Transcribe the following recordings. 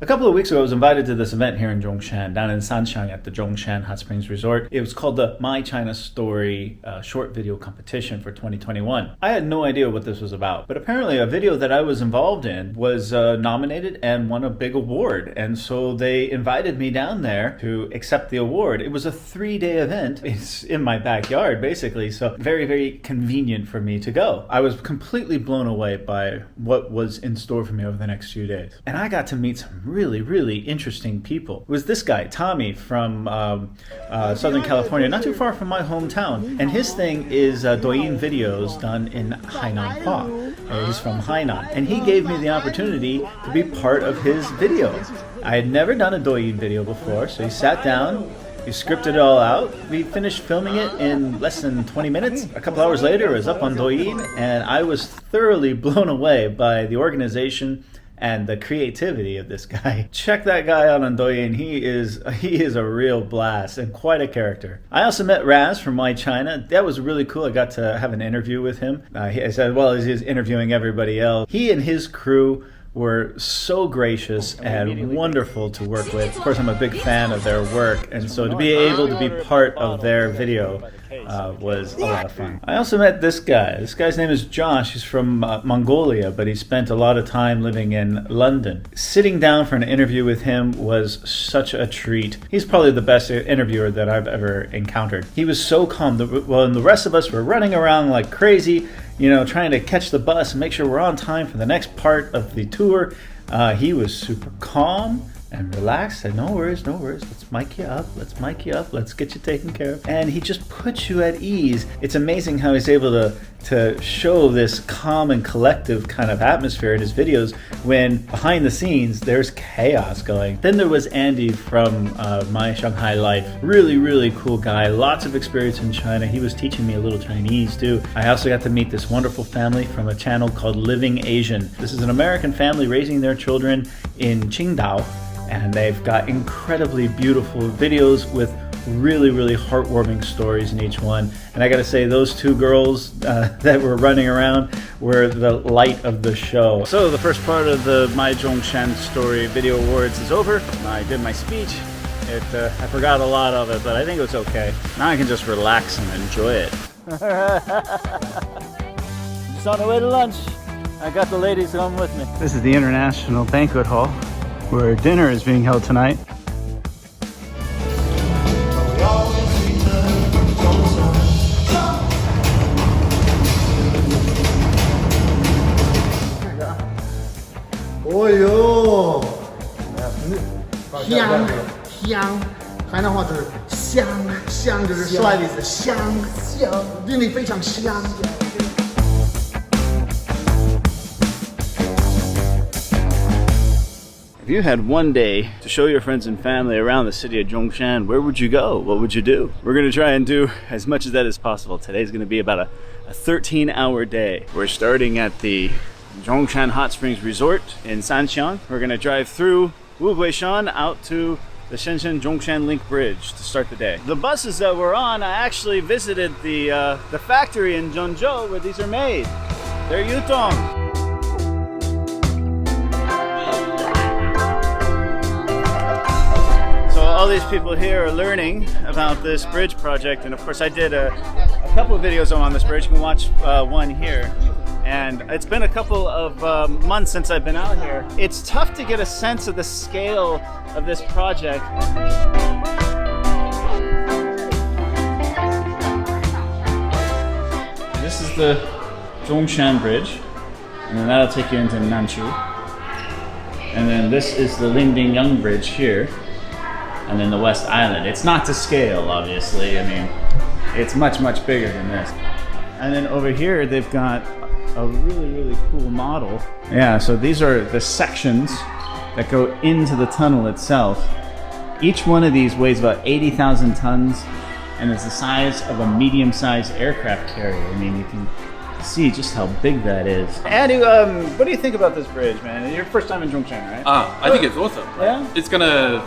A couple of weeks ago, I was invited to this event here in Zhongshan, down in Sanxiang at the Zhongshan Hot Springs Resort. It was called the My China Story short video competition for 2021. I had no idea what this was about, but apparently a video that I was involved in was nominated and won a big award. And so they invited me down there to accept the award. It was a 3-day event. It's in my backyard, basically, so very, very convenient for me to go. I was completely blown away by what was in store for me over the next few days. And I got to meet some really, really interesting people. It was this guy, Tommy, from Southern California, not too far from my hometown. And his thing is Douyin videos done in Hainan Hua. He's from Hainan. And he gave me the opportunity to be part of his video. I had never done a Douyin video before, so he sat down, he scripted it all out. We finished filming it in less than 20 minutes. A couple hours later, it was up on Douyin, and I was thoroughly blown away by the organization and the creativity of this guy. Check that guy out on Douyin. He is a real blast and quite a character. I also met Raz from My China. That was really cool. I got to have an interview with him. As well as he was interviewing everybody else. He and his crew were so gracious and wonderful to work with. Of course, I'm a big fan of their work, and so to be able to be part of their video was a lot of fun. I also met this guy. This guy's name is Josh. He's from Mongolia, but he spent a lot of time living in London. Sitting down for an interview with him was such a treat. He's probably the best interviewer that I've ever encountered. He was so calm. When the rest of us were running around like crazy, trying to catch the bus and make sure we're on time for the next part of the tour, he was super calm and relaxed. Said, no worries, let's mic you up, let's get you taken care of. And he just puts you at ease. It's amazing how he's able to show this calm and collective kind of atmosphere in his videos when behind the scenes there's chaos going. Then there was Andy from My Shanghai Life. Really, really cool guy. Lots of experience in China. He was teaching me a little Chinese too. I also got to meet this wonderful family from a channel called Living Asian. This is an American family raising their children in Qingdao, and they've got incredibly beautiful videos with really, really heartwarming stories in each one. And I gotta say, those two girls that were running around were the light of the show. So the first part of the My Zhongshan Story Video Awards is over. I did my speech. I forgot a lot of it, but I think it was okay. Now I can just relax and enjoy it. Just on the way to lunch. I got the ladies home with me. This is the International Banquet Hall, where dinner is being held tonight. Oh yo，香香，海南话就是香香，就是帅的意思，香香，令你非常香。If you had one day to show your friends and family around the city of Zhongshan, where would you go? What would you do? We're going to try and do as much of that as possible. Today's going to be about a 13-hour day. We're starting at the Zhongshan Hot Springs Resort in Sanxiang. We're going to drive through Wuguishan out to the Shenzhen Zhongshan Link Bridge to start the day. The buses that we're on, I actually visited the factory in Zhengzhou where these are made. They're Yutong. All these people here are learning about this bridge project, and of course I did a couple of videos on this bridge. You can watch one here. And it's been a couple of months since I've been out here. It's tough to get a sense of the scale of this project. This is the Zhongshan Bridge, and then that'll take you into Nanchu. And then this is the Lingdingyang Bridge here, and then the West Island. It's not to scale, obviously. I mean, it's much, much bigger than this. And then over here, they've got a really, really cool model. Yeah, so these are the sections that go into the tunnel itself. Each one of these weighs about 80,000 tons and is the size of a medium-sized aircraft carrier. I mean, you can see just how big that is. Andy, what do you think about this bridge, man? Your first time in Zhongshan, right? I think it's awesome. Yeah? It's gonna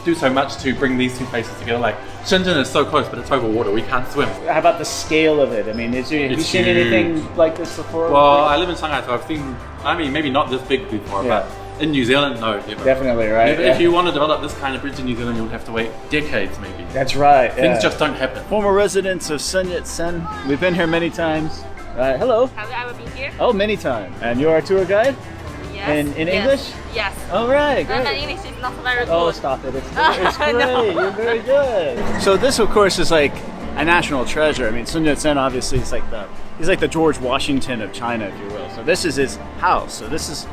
do so much to bring these two places together. Like, Shenzhen is so close, but it's over water. We can't swim. How about the scale of it? I mean, have you seen anything like this before? Well, I live in Shanghai, so I've seen, I mean, maybe not this big before, Yeah. but In New Zealand, no, never. Definitely, right? If you want to develop this kind of bridge in New Zealand, you'll have to wait decades, maybe. That's right. Things just don't happen. Former residents of Sun Yat-sen. We've been here many times. Hello. Have I ever been here? Oh, many times. And you're our tour guide? Yes. In Yes. English? Yes. All right, No, great. my English is not very good. Oh, stop it. It's great. No. You're very good. So this, of course, is like a national treasure. I mean, Sun Yat-sen obviously is like he's like the George Washington of China, if you will. So this is his house. So this is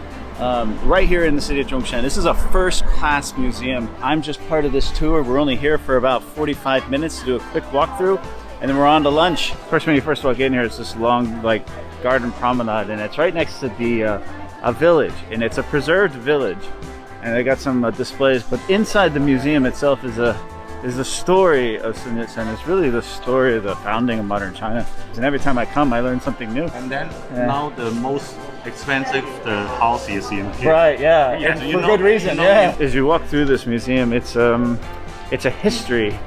right here in the city of Zhongshan. This is a first-class museum. I'm just part of this tour. We're only here for about 45 minutes to do a quick walkthrough, and then we're on to lunch. Of course, when you first walk in here, it's this long, like, garden promenade, and it's right next to a village, and it's a preserved village. And they got some displays, but inside the museum itself is the story of Sun Yat-sen. It's really the story of the founding of modern China. And every time I come, I learn something new. And then now the most expensive the house is in here. Right, yeah, Yeah, and so you for know- good reason, you know- yeah. As you walk through this museum, it's a history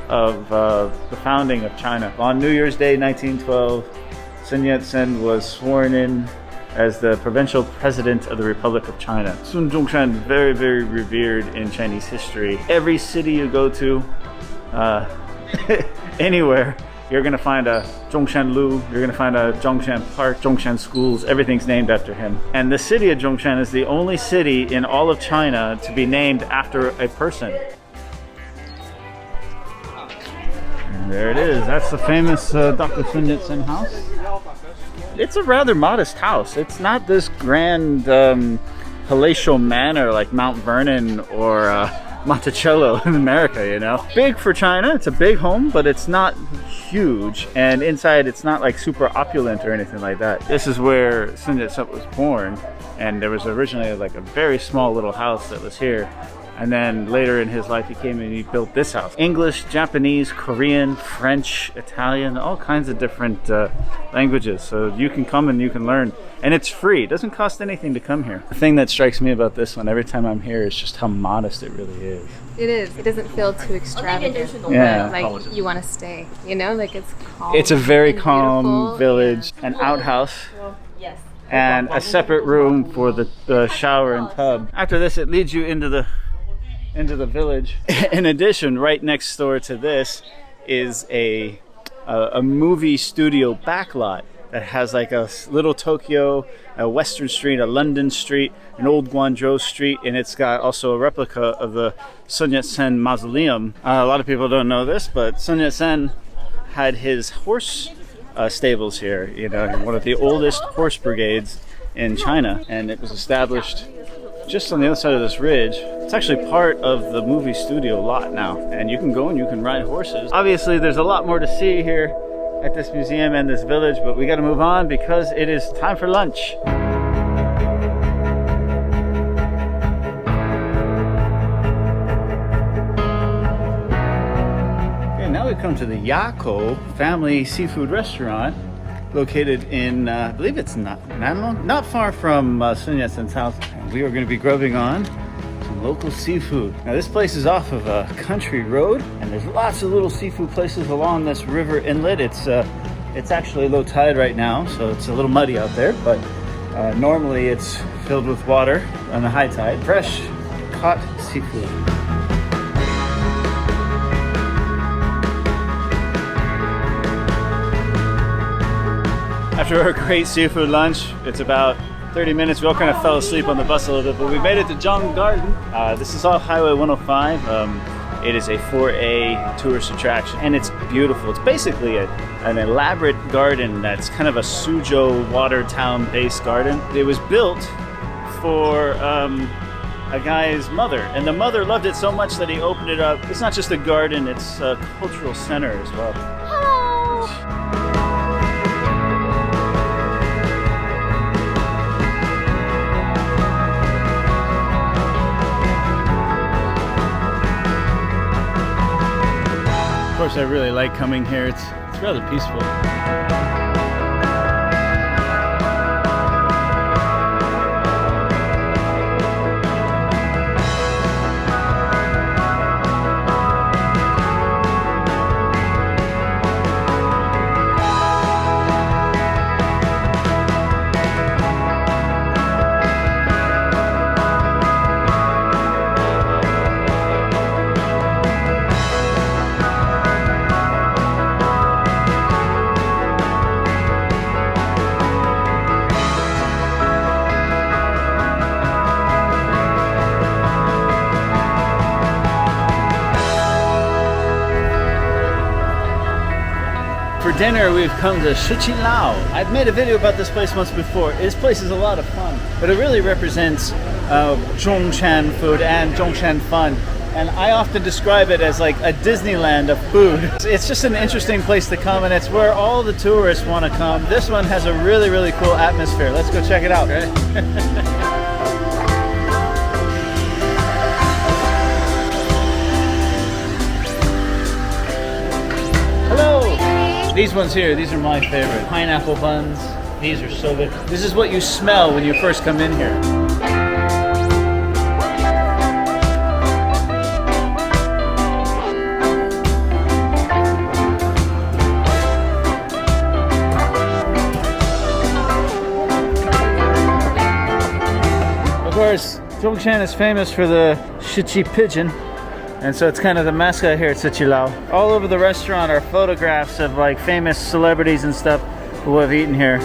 of the founding of China. On New Year's Day, 1912, Sun Yat-sen was sworn in as the provincial president of the Republic of China. Sun Zhongshan, very, very revered in Chinese history. Every city you go to, anywhere, you're gonna find a Zhongshan Lu, you're gonna find a Zhongshan Park, Zhongshan schools, everything's named after him. And the city of Zhongshan is the only city in all of China to be named after a person. And there it is, that's the famous Dr. Sun Yat-sen house. It's a rather modest house. It's not this grand palatial manor like Mount Vernon or Monticello in America, you know. Big for China, it's a big home, but it's not huge. And inside it's not like super opulent or anything like that. This is where Sun Yat-sen was born. And there was originally like a very small little house that was here. And then later in his life, he came and he built this house. English, Japanese, Korean, French, Italian, all kinds of different languages. So you can come and you can learn. And it's free. It doesn't cost anything to come here. The thing that strikes me about this one every time I'm here is just how modest it really is. It is. It doesn't feel too extravagant. Yeah. Like you want to stay, you know? Like it's calm. It's a very and calm beautiful. village, Yeah. an outhouse, Yes. and a separate room for the shower and tub. After this, it leads you into the village. In addition, right next door to this is a movie studio backlot that has like a little Tokyo, a Western Street, a London Street, an old Guangdong Street, and it's got also a replica of the Sun Yat-sen Mausoleum. A lot of people don't know this, but Sun Yat-sen had his horse stables here, you know, one of the oldest horse brigades in China, and it was established just on the other side of this ridge. It's actually part of the movie studio lot now, and you can go and you can ride horses. Obviously, there's a lot more to see here at this museum and this village, but we got to move on because it is time for lunch. Okay, now we come to the Yako Family Seafood Restaurant, located in, I believe it's Nanlong, not far from Sun Yat-sen's house. And we are going to be grubbing on some local seafood. Now this place is off of a country road, and there's lots of little seafood places along this river inlet. It's actually low tide right now, so it's a little muddy out there, but normally it's filled with water on the high tide. Fresh caught seafood. After our great seafood lunch, it's about 30 minutes. We all kind of fell asleep on the bus a little bit, but we made it to Zhong Garden. This is off Highway 105. It is a 4A tourist attraction, and it's beautiful. It's basically an elaborate garden that's kind of a Suzhou water town-based garden. It was built for a guy's mother, and the mother loved it so much that he opened it up. It's not just a garden, it's a cultural center as well. Of course, I really like coming here. It's rather peaceful. dinner, we've come to Xiaolan. I've made a video about this place once before. This place is a lot of fun, but it really represents Zhongshan food and Zhongshan fun. And I often describe it as like a Disneyland of food. It's just an interesting place to come, and it's where all the tourists want to come. This one has a really, really cool atmosphere. Let's go check it out. Hello! These ones here, these are my favorite. Pineapple buns. These are so good. This is what you smell when you first come in here. Of course, Zhongshan is famous for the Shichi pigeon, and so it's kind of the mascot here at Xiaolan. All over the restaurant are photographs of like famous celebrities and stuff who have eaten here.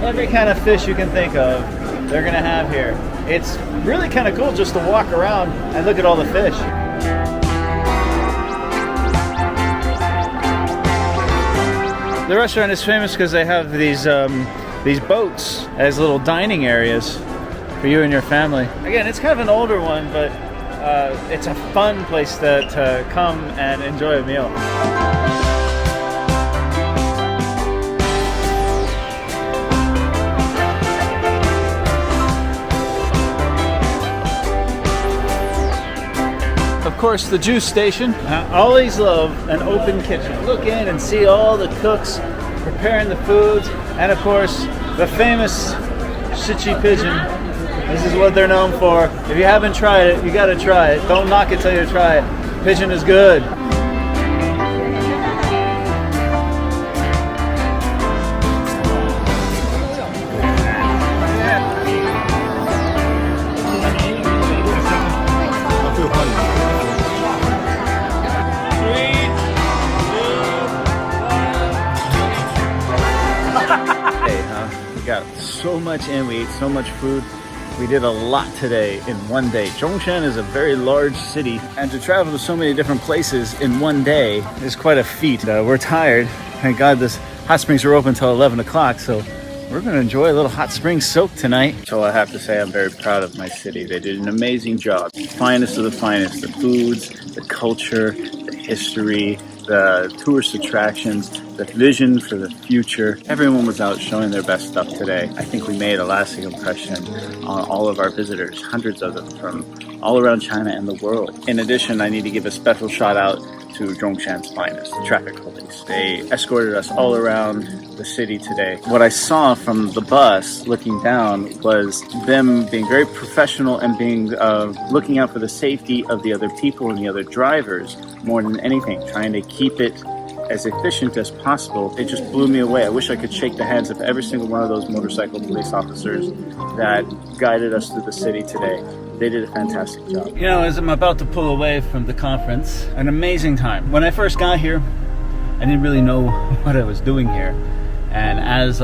Every kind of fish you can think of, they're gonna have here. It's really kind of cool just to walk around and look at all the fish. The restaurant is famous because they have these boats as little dining areas for you and your family. Again, it's kind of an older one, but it's a fun place to come and enjoy a meal. Of course, the juice station. I always love an open kitchen. Look in and see all the cooks preparing the foods, and of course, the famous Shichi pigeon. This is what they're known for. If you haven't tried it, you gotta try it. Don't knock it till you try it. Pigeon is good. We got so much in, we ate so much food. We did a lot today in one day. Zhongshan is a very large city, and to travel to so many different places in one day is quite a feat. We're tired. Thank God this hot springs are open until 11 o'clock, so we're going to enjoy a little hot spring soak tonight. So I have to say I'm very proud of my city. They did an amazing job. Finest of the finest. The foods, the culture, the history, the tourist attractions, the vision for the future. Everyone was out showing their best stuff today. I think we made a lasting impression on all of our visitors, hundreds of them from all around China and the world. In addition, I need to give a special shout out to Zhongshan's finest, the traffic police. They escorted us all around the city today. What I saw from the bus looking down was them being very professional and being looking out for the safety of the other people and the other drivers more than anything, trying to keep it as efficient as possible. It just blew me away. I wish I could shake the hands of every single one of those motorcycle police officers that guided us through the city today. They did a fantastic job. You know, as I'm about to pull away from the conference, an amazing time. When I first got here, I didn't really know what I was doing here. And as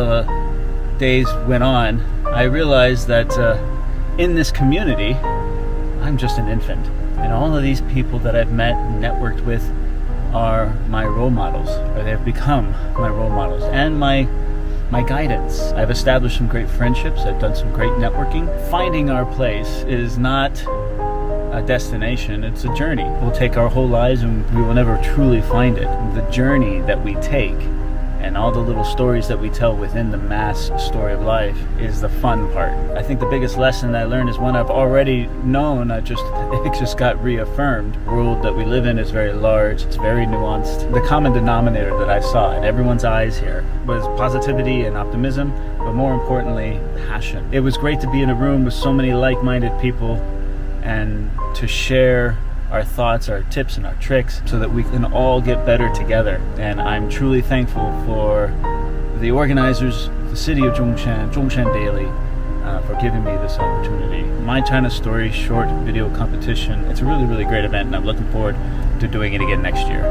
days went on, I realized that in this community, I'm just an infant. And all of these people that I've met and networked with are my role models, or they have become my role models and my guidance. I've established some great friendships. I've done some great networking. Finding our place is not a destination, it's a journey. We'll take our whole lives and we will never truly find it. The journey that we take and all the little stories that we tell within the mass story of life is the fun part. I think the biggest lesson I learned is one I've already known, it just got reaffirmed. The world that we live in is very large, it's very nuanced. The common denominator that I saw in everyone's eyes here was positivity and optimism, but more importantly, passion. It was great to be in a room with so many like-minded people and to share our thoughts, our tips, and our tricks so that we can all get better together. And I'm truly thankful for the organizers, the city of Zhongshan, Zhongshan Daily, for giving me this opportunity. My China Story short video competition, it's a really, really great event, and I'm looking forward to doing it again next year.